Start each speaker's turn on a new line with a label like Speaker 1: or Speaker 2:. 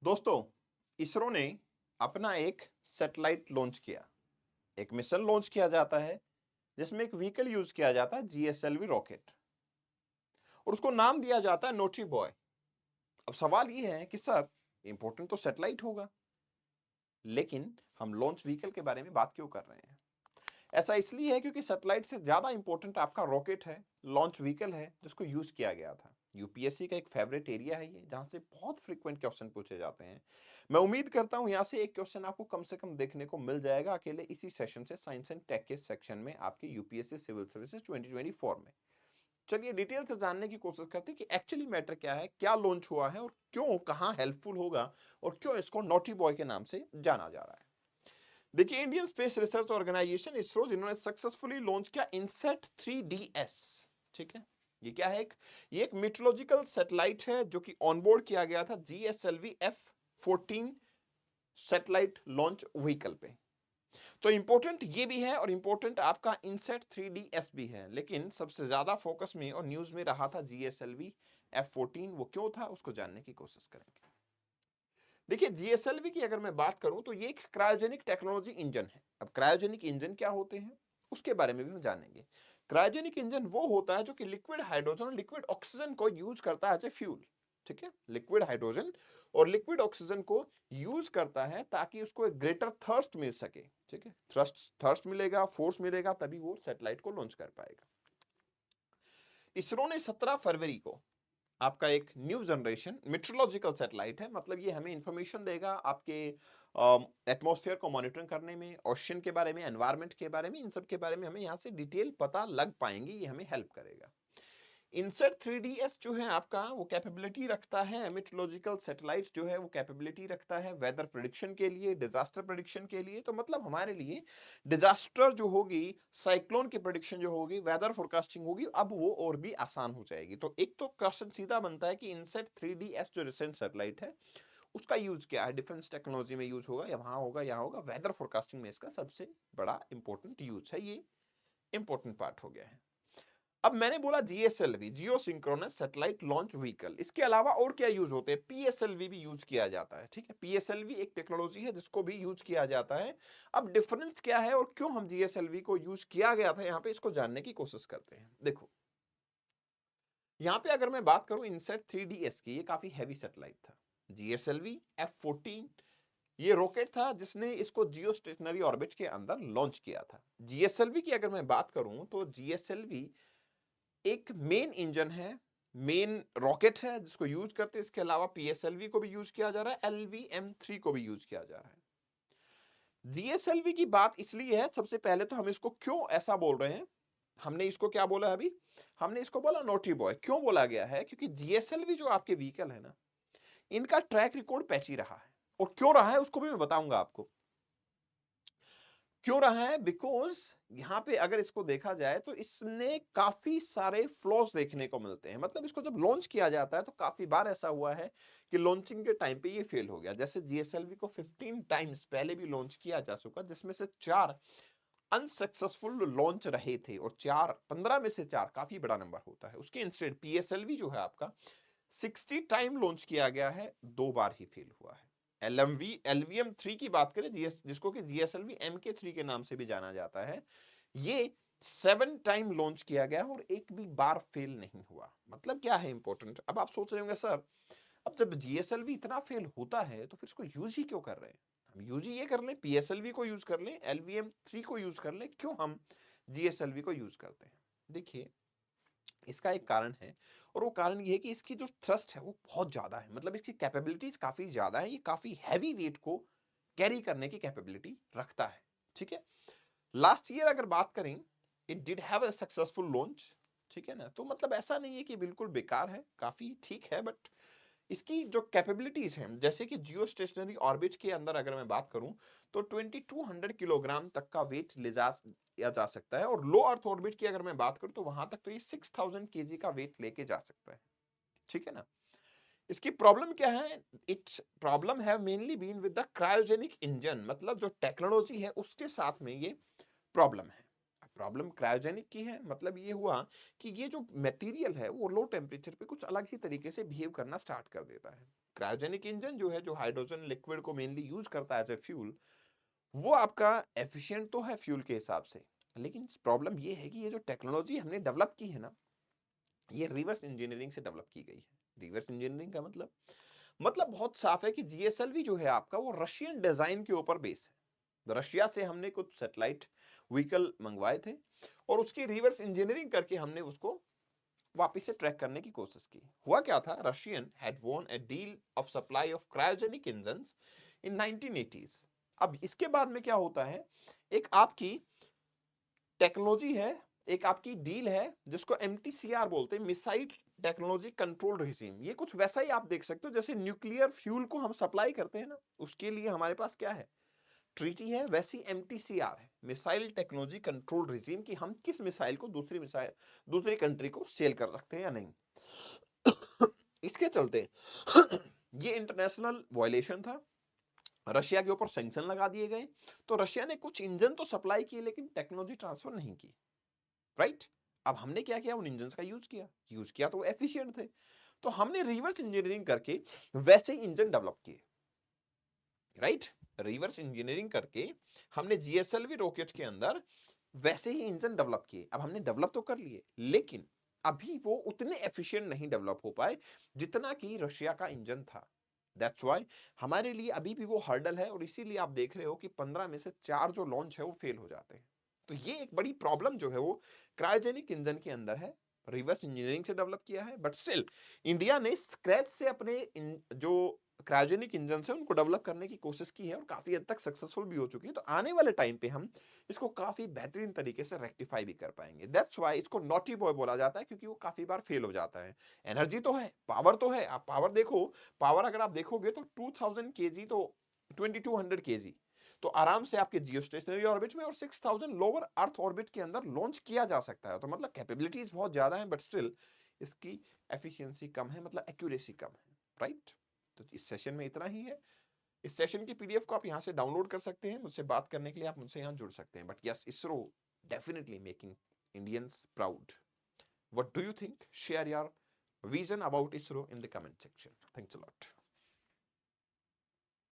Speaker 1: दोस्तों, इसरो ने अपना एक सैटेलाइट लॉन्च किया। एक मिशन लॉन्च किया जाता है जिसमें एक व्हीकल यूज किया जाता है, जीएसएलवी रॉकेट, और उसको नाम दिया जाता है नोटी बॉय। अब सवाल ये है कि सर, इंपॉर्टेंट तो सैटेलाइट होगा, लेकिन हम लॉन्च व्हीकल के बारे में बात क्यों कर रहे हैं? ऐसा इसलिए है क्योंकि सैटेलाइट से ज्यादा इंपॉर्टेंट आपका रॉकेट है, लॉन्च व्हीकल है, जिसको यूज किया गया था। यूपीएससी का एक फेवरेट एरिया है ये, जहां से बहुत फ्रीक्वेंट क्वेश्चन पूछे जाते हैं। मैं उम्मीद करता हूं यहां से एक क्वेश्चन आपको कम से कम देखने को मिल जाएगा अकेले इसी सेशन से, साइंस एंड टेक के सेक्शन में, आपके यूपीएससी सिविल सर्विसेज 2024 में। चलिए डिटेल से जानने की कोशिश करते हैं कि एक्चुअली मैटर क्या है, क्या लॉन्च हुआ है और क्यों, कहां हेल्पफुल होगा और क्यों इसको नोटी बॉय के नाम से जाना जा रहा है। देखिए, Indian Space Research Organisation ISRO, जिन्होंने सक्सेसफुली लॉन्च किया इनसेट 3DS। ठीक है, ये क्या है? ये एक मीटरोलॉजिकल सैटेलाइट है जो कि ऑनबोर्ड किया गया था GSLV F14 satellite launch vehicle पे। तो इंपॉर्टेंट ये भी है और इंपॉर्टेंट आपका इनसेट 3DS भी है, लेकिन सबसे ज्यादा फोकस में और न्यूज में रहा था जीएसएलवी F14। वो क्यों था, उसको जानने की कोशिश करेंगे। देखिए, जीएसएलवी की अगर मैं बात करूं तो ये एक क्रायोजेनिक टेक्नोलॉजी इंजन है। अब क्रायोजेनिक इंजन क्या होते हैं उसके बारे में भी हम जानेंगे। क्रायोजेनिक इंजन वो होता है जो कि लिक्विड हाइड्रोजन और लिक्विड ऑक्सीजन को यूज करता है एज ए फ्यूल। ठीक है, लिक्विड हाइड्रोजन और लिक्विड ऑक्सीजन को यूज करता है ताकि उसको एक ग्रेटर थर्स्ट मिल सके। ठीक है, थर्स्ट थर्स्ट मिलेगा, फोर्स मिलेगा, तभी वो सैटेलाइट को लॉन्च कर पाएगा। इसरो ने 17 फरवरी को आपका एक न्यू जनरेशन मेट्रोलॉजिकल सैटेलाइट है, मतलब ये हमें इंफॉर्मेशन देगा आपके एटमॉस्फेयर को मॉनिटरिंग करने में, ओशन के बारे में, एनवायरनमेंट के बारे में, इन सब के बारे में हमें यहाँ से डिटेल पता लग पाएंगे, ये हमें हेल्प करेगा। इनसेट 3DS जो है आपका, वो कैपेबिलिटी रखता है, मेट्रोलॉजिकल सैटेलाइट जो है वो कैपेबिलिटी रखता है वेदर प्रिडिक्शन के लिए, डिजास्टर प्रिडिक्शन के लिए। तो मतलब हमारे लिए डिजास्टर जो होगी, साइक्लोन की प्रिडिक्शन जो होगी, वेदर फोरकास्टिंग होगी, अब वो और भी आसान हो जाएगी। तो एक तो क्वेश्चन सीधा बनता है कि इनसेट 3DS जो रिसेंट सैटेलाइट है उसका यूज क्या है, डिफेंस टेक्नोलॉजी में यूज होगा या वहां होगा, यहाँ होगा, वेदर फोरकास्टिंग में इसका सबसे बड़ा इंपॉर्टेंट यूज है। ये इंपॉर्टेंट पार्ट हो गया है। अब मैंने बोला जीएसएलवी, जियो सिंक्रोनस सैटेलाइट लॉन्च व्हीकल, इसके अलावा और क्या यूज होते हैं? पीएसएलवी भी यूज किया जाता है। ठीक है, पीएसएलवी एक टेक्नोलॉजी है जिसको भी यूज किया जाता है। अब डिफरेंस क्या है और क्यों हम जीएसएलवी को यूज किया गया था यहाँ पे, इसको जानने की कोशिश करते हैं। देखो, यहाँ पे अगर मैं बात करूं इनसेट 3DS की, ये काफी हैवी सैटेलाइट था। जीएसएलवी F14 ये रॉकेट था जिसने इसको जियो स्टेशनरी ऑर्बिट के अंदर लॉन्च किया था। जीएसएलवी की अगर मैं बात करूं तो जीएसएलवी एक मेन इंजन है, मेन रॉकेट है जिसको यूज करते हैं। इसके अलावा पीएसएलवी को भी यूज किया जा रहा है, LVM-3 को भी यूज किया जा रहा है। जीएसएलवी की बात इसलिए है, सबसे पहले तो हम इसको क्यों ऐसा बोल रहे हैं, हमने इसको क्या बोला अभी, हमने इसको बोला नोटी बॉय। क्यों बोला गया है? क्योंकि जीएसएलवी जो आपके व्हीकल है ना, इनका ट्रैक रिकॉर्ड पैची रहा है। और क्यों रहा है उसको भी मैं बताऊंगा आपको क्यों रहा है। बिकॉज यहां पे अगर इसको देखा जाए तो इसने काफी सारे फ्लॉज देखने को मिलते हैं। मतलब इसको जब लॉन्च किया जाता है तो काफी बार ऐसा हुआ है कि लॉन्चिंग के टाइम पे ये फेल हो गया। जैसे जीएसएलवी को 15 टाइम्स पहले भी लॉन्च किया जा चुका, जिसमें से 4 अनसक्सेसफुल लॉन्च रहे थे, और 15 में से 4 काफी बड़ा नंबर होता है। उसके इंस्टेड पीएसएलवी जो है आपका 60 टाइम लॉन्च किया गया है, 2 बार ही फेल हुआ है। LVM-3 की बात करें, जिसको कि जीएसएलवी MK3 के नाम से भी जाना जाता है, ये 7 टाइम लॉन्च किया गया है और एक भी बार फेल नहीं हुआ। मतलब क्या है इंपॉर्टेंट? अब आप सोच रहे होंगे सर, अब जब जीएसएलवी इतना फेल होता है तो फिर इसको यूज ही क्यों कर रहे हैं? हम यूज ही ये कर लें, पीएसएलवी को यूज कर लें, LVM-3 को यूज कर लें, क्यों हम जीएसएलवी को यूज करते हैं? देखिए, इसका एक कारण है, और वो कारण ये है कि इसकी जो थ्रस्ट है वो बहुत ज्यादा है। मतलब इसकी कैपेबिलिटीज काफी ज्यादा है, ये काफी हैवी वेट को कैरी करने की कैपेबिलिटी रखता है। ठीक है, लास्ट ईयर अगर बात करें, it did have a successful launch. ठीक है ना, तो मतलब ऐसा नहीं है कि बिल्कुल बेकार है, काफी ठीक है। बट इसकी जो कैपेबिलिटीज हैं, जैसे कि जियो स्टेशनरी ऑर्बिट के अंदर अगर मैं बात करूं तो 2200 किलोग्राम तक का वेट ले जा सकता है, और लो अर्थ ऑर्बिट की अगर मैं बात करूं तो वहां तक तो ये 6000 केजी का वेट लेके जा सकता है। ठीक है ना, इसकी प्रॉब्लम क्या है? Its problem have mainly been with the cryogenic engine, मतलब जो टेक्नोलॉजी है उसके साथ में ये प्रॉब्लम है। प्रॉब्लम क्रायोजेनिक की है, मतलब ये हुआ कि ये जो मटेरियल है वो लो टेम्परेचर पे कुछ अलग ही तरीके से बिहेव करना स्टार्ट कर देता है। क्रायोजेनिक इंजन जो है, जो हाइड्रोजन लिक्विड को मेनली यूज करता है एज ए फ्यूल, वो आपका एफिशिएंट तो है फ्यूल के हिसाब से, लेकिन प्रॉब्लम ये है कि ये जो टेक्नोलॉजी हमने डेवलप की है ना, ये रिवर्स इंजीनियरिंग से डेवलप की गई है। रिवर्स इंजीनियरिंग का मतलब बहुत साफ है कि जीएसएलवी जो है आपका, वो रशियन डिजाइन के ऊपर बेस है। रशिया से हमने कुछ सैटेलाइट व्हीकल मंगवाए थे और उसकी रिवर्स इंजीनियरिंग करके हमने उसको वापस से ट्रैक करने की कोशिश की। हुआ क्या था, Russian had von a deal of supply of cryogenic engines in 1980s। अब इसके बाद में क्या होता है, एक आपकी टेक्नोलॉजी है, एक आपकी डील है जिसको एमटीसीआर बोलते हैं, मिसाइल टेक्नोलॉजी कंट्रोल रेजिम। ये कुछ वैसा ही आप देख सकते हो जैसे न्यूक्लियर फ्यूल को हम सप्लाई करते हैं ना, उसके लिए हमारे पास क्या है, ट्रीटी है, वैसी एमटीसीआर है, मिसाइल टेक्नोलॉजी कंट्रोल रेजिम, कि हम किस मिसाइल को दूसरी कंट्री को सेल कर सकते हैं या नहीं। इसके चलते ये इंटरनेशनल वायलेशन था, रशिया के ऊपर सैंक्शन लगा दिए गए। तो रशिया ने कुछ इंजन तो सप्लाई किए लेकिन टेक्नोलॉजी ट्रांसफर नहीं की, राइट। अब हमने क्या किया, उन इंजन का यूज किया तो वो एफिशिएंट थे, तो हमने रिवर्स इंजीनियरिंग करके वैसे इंजन डेवलप किए, राइट। रिवर्स इंजीनियरिंग करके हमने जीएसएलवी रॉकेट के अंदर वैसे ही इंजन डेवलप किए। अब हमने डेवलप तो कर लिए, लेकिन अभी वो उतने एफिशिएंट नहीं डेवलप हो पाए जितना कि रशिया का इंजन था। दैट्स व्हाई हमारे लिए अभी भी वो हर्डल है, और इसीलिए आप देख रहे हो कि 15 में से 4 जो लॉन्च है वो फेल हो जाते हैं। तो ये एक बड़ी प्रॉब्लम जो है वो क्रायोजेनिक इंजन के अंदर है। रिवर्स इंजीनियरिंग से डेवलप किया है, बट स्टिल इंडिया ने स्क्रैच से अपने जो क्रायोजेनिक इंजन है उनको डेवलप करने की कोशिश की है और काफी हद तक सक्सेसफुल भी हो चुकी है। तो आने वाले टाइम पे हम इसको काफी बेहतरीन तरीके से रेक्टिफाई भी कर पाएंगे। दैट्स व्हाई इसको नॉटी बॉय बोला जाता है, क्योंकि वो काफी बार फेल हो जाता है। एनर्जी तो है, पावर तो है, आप पावर देखो, पावर अगर आप देखोगे तो 2000 केजी तो 2200 केजी तो आराम से आपके जियो स्टेशनरी ऑर्बिट में और 6000 लोअर अर्थ ऑर्बिट के अंदर लॉन्च किया जा सकता है। तो मतलब कैपेबिलिटीज बहुत ज्यादा है, बट स्टिल इसकी एफिशिएंसी कम है, मतलब एक्यूरेसी कम है, राइट। तो इस सेशन में इतना ही है। इस सेशन की पीडीएफ को आप यहाँ से डाउनलोड कर सकते हैं। मुझसे बात करने के लिए आप मुझसे यहाँ जुड़ सकते हैं। But yes, ISRO definitely making Indians proud. What do you think? Share your vision about ISRO in the comment section. Thanks a lot.